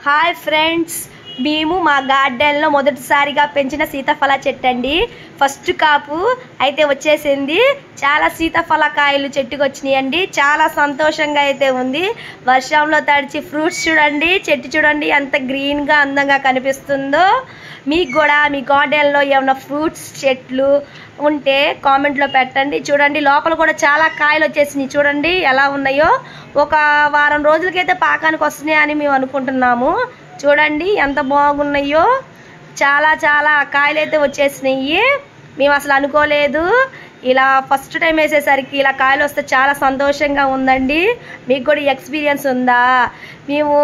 Hi friends, మేము మా గార్డెన్లో మొదటిసారిగా పెంచిన సీతాఫల చెట్టు అండి. ఫస్ట్ కాపు అయితే వచ్చేసింది. చాలా సీతాఫల కాయలు చెట్టుకు వచ్చినాయండి. చాలా సంతోషంగా అయితే ఉంది. వర్షంలో తడిచి ఫ్రూట్స్ చూడండి, చెట్టు చూడండి ఎంత గ్రీన్గా అందంగా కనిపిస్తుందో. మీకు కూడా మీ గార్డెన్లో ఏమైనా ఫ్రూట్స్ చెట్లు ఉంటే కామెంట్లో పెట్టండి. చూడండి లోపల కూడా చాలా కాయలు వచ్చేసినాయి. చూడండి ఎలా ఉన్నాయో. ఒక వారం రోజులకైతే పాకానికి వస్తున్నాయి అని మేము అనుకుంటున్నాము. చూడండి ఎంత బాగున్నాయో. చాలా చాలా కాయలు అయితే వచ్చేసినాయి. మేము అసలు అనుకోలేదు. ఇలా ఫస్ట్ టైం వేసేసరికి ఇలా కాయలు వస్తే చాలా సంతోషంగా ఉందండి. మీకు కూడా ఎక్స్పీరియన్స్ ఉందా? మేము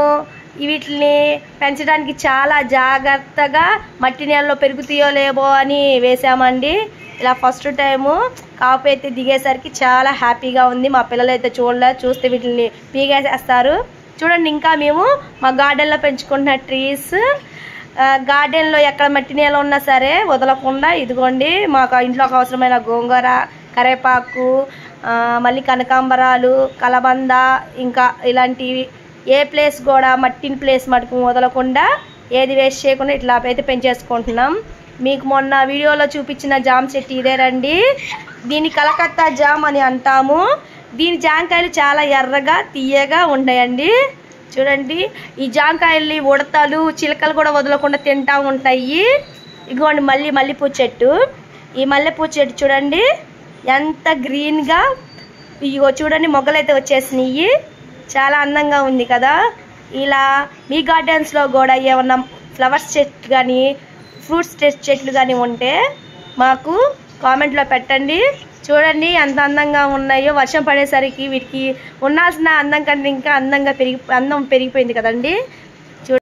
వీటిని పెంచడానికి చాలా జాగ్రత్తగా మట్టి నీళ్ళలో పెరుగుతాయో లేవో అని వేసామండి. ఇలా ఫస్ట్ టైము కాపు అయితే దిగేసరికి చాలా హ్యాపీగా ఉంది. మా పిల్లలు అయితే చూస్తే వీటిని పీగేసేస్తారు. చూడండి ఇంకా మేము మా గార్డెన్లో పెంచుకుంటున్న ట్రీస్, గార్డెన్లో ఎక్కడ మట్టి నీళ్ళు ఉన్నా సరే వదలకుండా ఇదిగోండి మాకు ఇంట్లోకి అవసరమైన గోంగూర, కరివేపాకు, మళ్ళీ కనకాంబరాలు, కలబంద, ఇంకా ఇలాంటివి ఏ ప్లేస్ కూడా మట్టిని ప్లేస్ మటుకు వదలకుండా ఏది వేస్ట్ చేయకుండా ఇట్లా అయితే పెంచేసుకుంటున్నాం. మీకు మొన్న వీడియోలో చూపించిన జామ చెట్టు ఇదేనండి. దీన్ని కలకత్తా జామ్ అని అంటాము. దీని జామకాయలు చాలా ఎర్రగా తీయగా ఉంటాయండి. చూడండి ఈ జామకాయల్ని ఉడతలు, చిలకలు కూడా వదలకుండా తింటూ ఉంటాయి. ఇదిగోండి మల్లెపూ చెట్టు. ఈ మల్లెపూ చెట్టు చూడండి ఎంత గ్రీన్గా, ఇగో చూడండి మొగ్గలు అయితే వచ్చేసినాయి. చాలా అందంగా ఉంది కదా. ఇలా మీ గార్డెన్స్లో కూడా ఏమన్నా ఫ్లవర్స్ చెట్లు కానీ ఫ్రూట్స్ చెట్లు కానీ ఉంటే మాకు కామెంట్లో పెట్టండి. చూడండి ఎంత అందంగా ఉన్నాయో. వర్షం పడేసరికి వీటికి ఉండాల్సిన అందం కంటే ఇంకా అందం పెరిగిపోయింది కదండి.